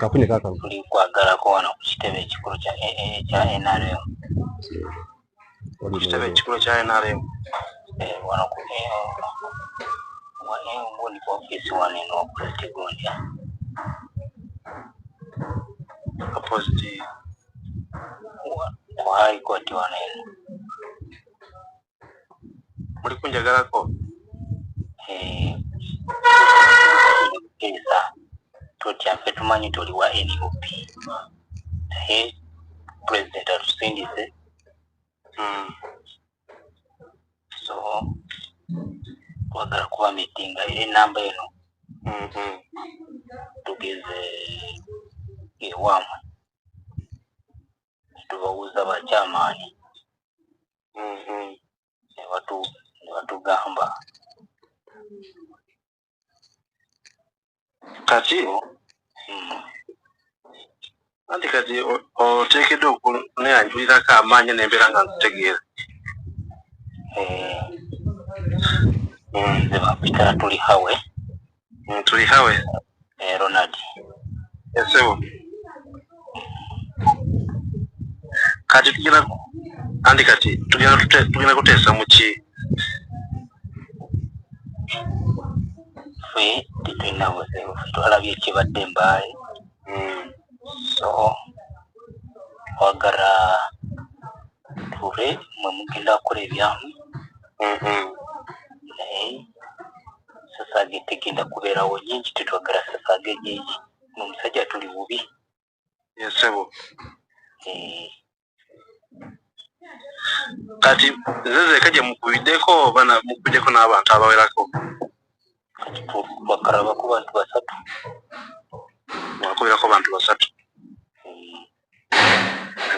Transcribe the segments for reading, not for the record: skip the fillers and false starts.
kapuni kaka tuli kwagala ko wano ku kitebe ekikulu kya NRM ku kitebe ekikulu kya NRM wano ku mboni ku ofisi wano eno opposite Gondya opposite ku high court wano eno muli kunjagalako tutya ffe tumanyi tuli wa NUP naye president atusindise so twagala kuba mitinga enamba eno tugeze ewamwe tubawuza bakyamaani nebatugamba kati anti kati oteekeddwa okuneyanjulirako amaanyi nembeera nga nkutegeera nze bapita tuli hawe Ronald esebo kati tugenda kuteesa mu ki ffe tetulina buzibu twalabye ekibadde Mbaale so wagala tule mwe mugenda kukola ebyamu naye sasage tegenda kubeerawo nyingi tetwagala sasage nyingi n'omusajja tuli bubi yesebo kati zeze gye mukubiddeko oba mukubiddeko n'abantu abawerako kati twakalabako bantu basatu wakubirako bantu basatu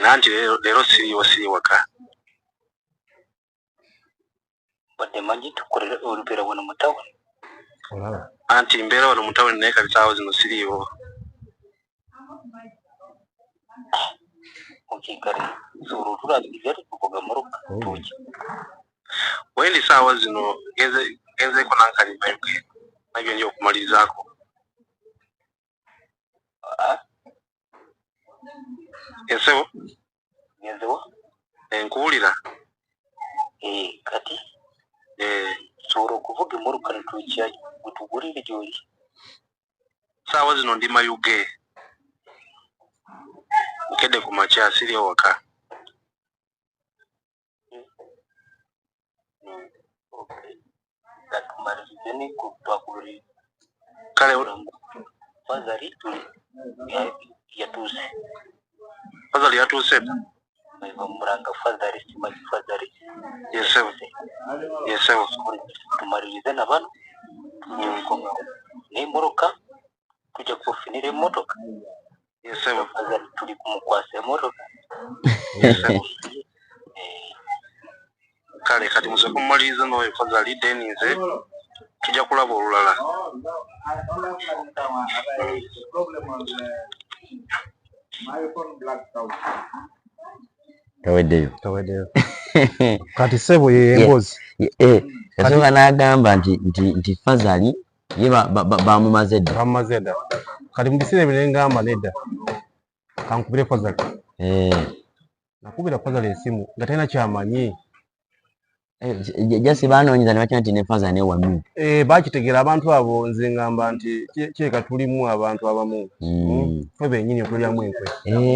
nanti leero siri waka badde manyi tukolera olubeera wano mu tawuni anti mbeera wano mu tawuni naye kati saawa zino siriiwo okigale sobola otulabiriza tukoga muruka tuki wendi saawa zino genzeeko nankalima nabyo nja okumalirizaako esebo genzewa enkuwulira kati sobola okuvuga emuruka netukya wetugulire gyoli saawa zino ndi mayuge nkedde ku makya siri waka katumalirize twakubiri kale fazari yatuuse fazali yatuuse bamulanga fazari simanyi fazari yesebo tumalirize na bano tujikongawo n'emmotoka tujja kufunira emmotoka yesebo fazari tuli kumukwasa emmotoka kale kati muze kumumaliriza n'oyo fazali denize tujja kulaba olulala taweddeyo kati sebo yemboozi yasooka n'agamba nti Fazali ye bamumaze dda kati mu biseera bino ngamba nedda kankubire Fazali nakubira Fazali esimu nga talina kyamanyi jasi banoonyeza ne bakira nti ne Fazali ne wamyu bakitegeera abantu abo nze ngamba nti kyeka tulimu abantu abamu ffe bennyini otulyamu enkwe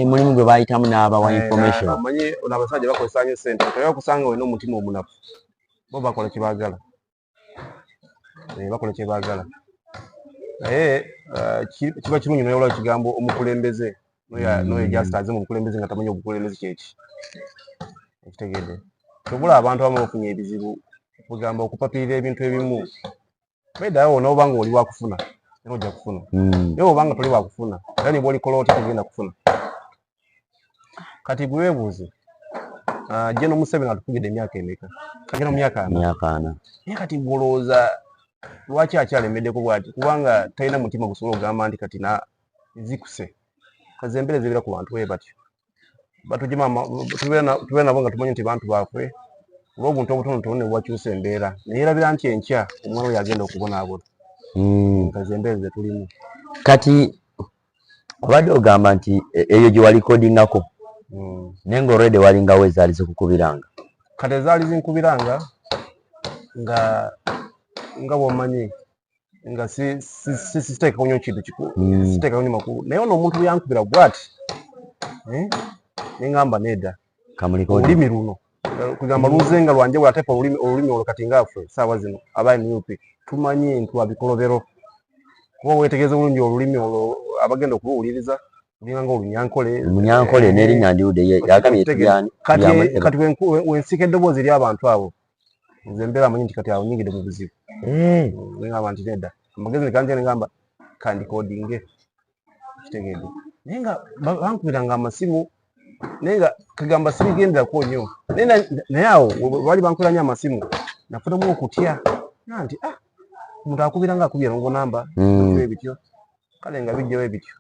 mulimu gwe bayitamu n'abawa information amanyi abasajja bakozesa nnyo ssente toyaba kusanga olina omutima omunafu bo bakola kye baagala naye kiba kirungi noyawula ekigambo omukulembeze noyo jasitaze mu bukulembeze nga tamanyi obukulembeze kyeki ekitegedde tobula abantu abamu bafunye ebizibu kugamba okupapirira ebintu ebimu beddayo noba nga oli wakufuna era ojja kufuna naye obanga toli wakufuna era ne bwolikola otya togenda kufuna kati gwe weebuuze General Museveni atukugidde emyaka emeka kagenda mu myaka 4 naye kati gwolowooza lwaki akyalemeddeko bwati kubanga talina mutima gusobola okugamba nti kati zikuse kazembereza ebira ku bantu bwe batyo tubeera nabo nga tumanyi nti bantu baaffe olw'obuntu obutonotono ne bwakyusa embeera naye erabira nti enkya omwana oyo agenda okubonaabona kazembereze tulimu kati obadde ogamba nti eyo gye walikodingako naye nga already walingawo ezaali zikukubiranga kati ezaali zinkubiranga nga bwomanyi nga siteekawo nnyo kintu siteekawo nnyo makulu naye ono omuntu byankubira bw'ati neŋŋamba nedda olulimi luno kugamba luzenga lwanje bw'atepa olulimi olwo kati ngaffe saawa zino abaali mu UP tumanyi ntwabikolobero kuba weetegeeza bulungi olulimi olwo abagenda okubuwuliriza lulinga olunyankole n'erinnya ndiwudde yagamye etubyani kati wensiika eddoboozi ly'abantu abo nze mbeera amanyi nti kati awo nyingide mu buzibu neŋŋamba nti nedda amagezi nekanje neŋŋamba kandikodinge kitegeedde naye nga bankubiranga amasimu naye nga kagamba sibigenderako nnyo naye awo baali bankubira nnyo amasimu nafunamu okutya nti omuntu akubiranga akubira ngo namba ebityo kale nga bijjawo ebityo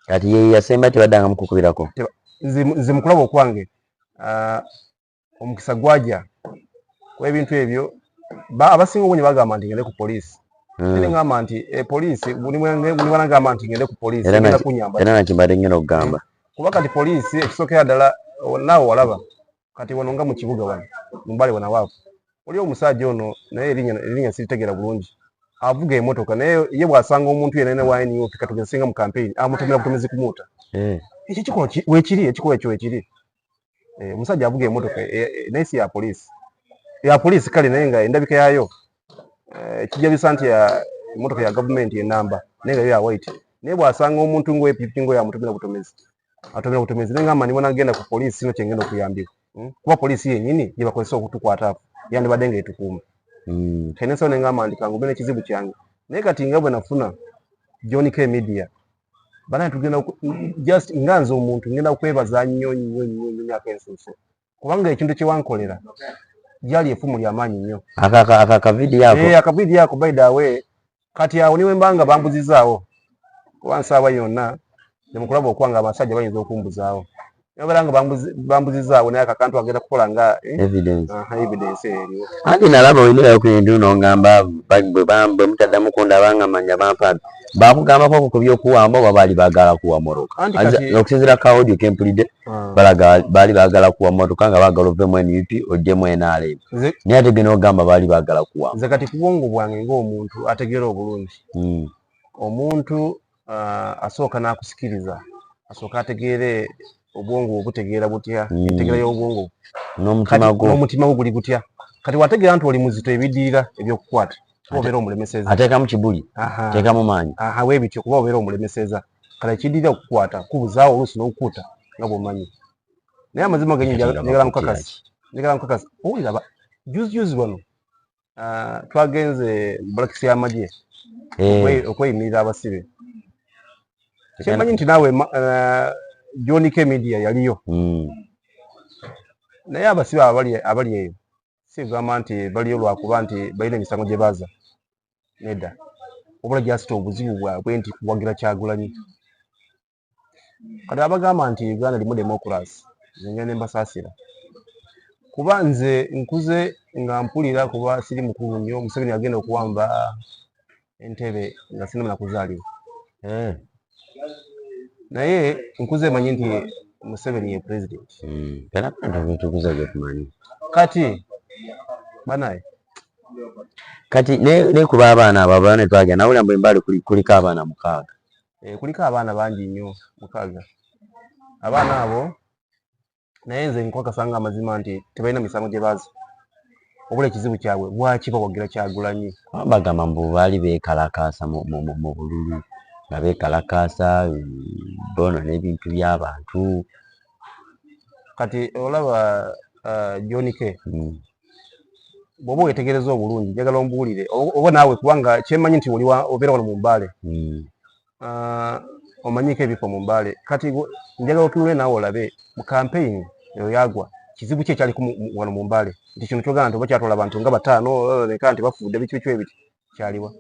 kati ye yasemba tebaddanga mukukubirako nze mukulaba okwange omukisa gwajja w'ebintu ebyo abasinga obungi bagamba nti ngende ku poliisi naye ngamba nti poliisi buli banagamba nti ngende ku poliisi egenda kunyamba era nakimbadde ngenda okugamba kuba kati poliisi ekisookera ddala naawe walaba kati wano nga mu kibuga wano mumbale wanawaafu oliwo omusajja ono naye erinnya siritegeera bulungi avuga emotoka naye ye bw'asanga omuntu yenna wa NUP katugezesinga mu campaign amutomera butomezi kumuuta ekyo kikolwa weekiri ekikolwa ekyo weekiri omusajja avuga emotoka naye si ya poliisi kale naye nga endabika yaayo kijabisa nti emotoka ya gavumenti enamba naye nga yo ya white naye bw'asanga omuntu ng'owepipi ngo yamutomera butomezi naye ngamba ndibona agenda ku poliisi sino kyengenda okuyambibwa kuba poliisi yennyini gye bakozesa okutukwataako yandibadde nga etukuuma kene so neŋŋamba nti kangube n'ekizibu kyange naye kati nga bwe nafuna John K Media banaye tugenda just nga nze omuntu ngenda kwebaza nnyo myaka ensuso kubanga ekintu kye wankolera gyali effumu ly'amaanyi nnyo akavidiyo ako by the way kati awo niwe mbanga bambuzizaawo kuba nsaaba yonna nemukulaba okwanga abasajja bayinza okumbuzaawo nobera nga bambuzizaawo naye akakantu agenda kukola nga evidence eriwo anti nalaba oyinirayo ku bintu nongamba bwe mutaddamu kundaba nga manya bampabi bakugambako okukubya okuwamba oba baali baagala kuwa motoka okusinziira ka audio kempulidde baali baagala kuwa motoka nga baagala ovemu NUP ojjemu NRM naye ate gena ogamba baali baagala kuwamba nze kati ku bwongo bwange ng'omuntu ategeera obulungi omuntu asooka n'akusikiriza asooka ategeere obwongo obutegeera butya entegeera y'obwongo n'omutima gwo guli gutya kati wategeera nti oli muzito ebiddirira ebyokukwata kuba obeera omulemeseza ateekamu kibuli teekamu maanyi weebityo kuba obeera omulemeseza kale ekiddirira okukwata kubuzaawo oluusi n'okukuuta nga bw'omanyi naye amazima genyi njagala mukakasi owulira juzi wano twagenze bulakisi y'amagye okweyimirira abasibe kyemmanyi nti naawe John K Media yaliyo naye abasibe abali eyo si kugamba nti baliyo lwakuba nti balina emisango gye baaza nedda obula gyasita obuzibu bwabwe nti kuwagira Kyagulanyi kati abagamba nti Uganda limu democracy nze ne mbasaasira kuba nze nkuze nga mpulira kuba siri mukulu nnyo Museveni agenda okuwamba entebe nga sinema nakuzaalibwa naye nkuze manyi nti Museveni ye president kati banaye kati ne kuba abaana abo abaana twagenda nawulira mbu embali kuliko abaana 6 kuliko abaana bangi nnyo 6 abaana abo naye nze nkwakasanga amazima nti tebalina misango gye baaza obula ekizibu kyabwe bwaki bawagira Kyagulanyi bagamba mbu baali beekalakaasa mu bululu nga beekalakaasa bono n'ebintu by'abantu kati olaba John K bw'oba wetegereza obulungi njagala ombuulire oba naawe kubanga kyemmanyi nti obeera wano mu Mbale omanyiko ebifo mu Mbale kati njagala otunule naawe olabe mu campaign eyo yagwa kizibu ki ekyali wano mu Mbale nti kino kyogana nti oba kyatwala abantu nga 5 leka nti bafudde biki ebiti kyaliwa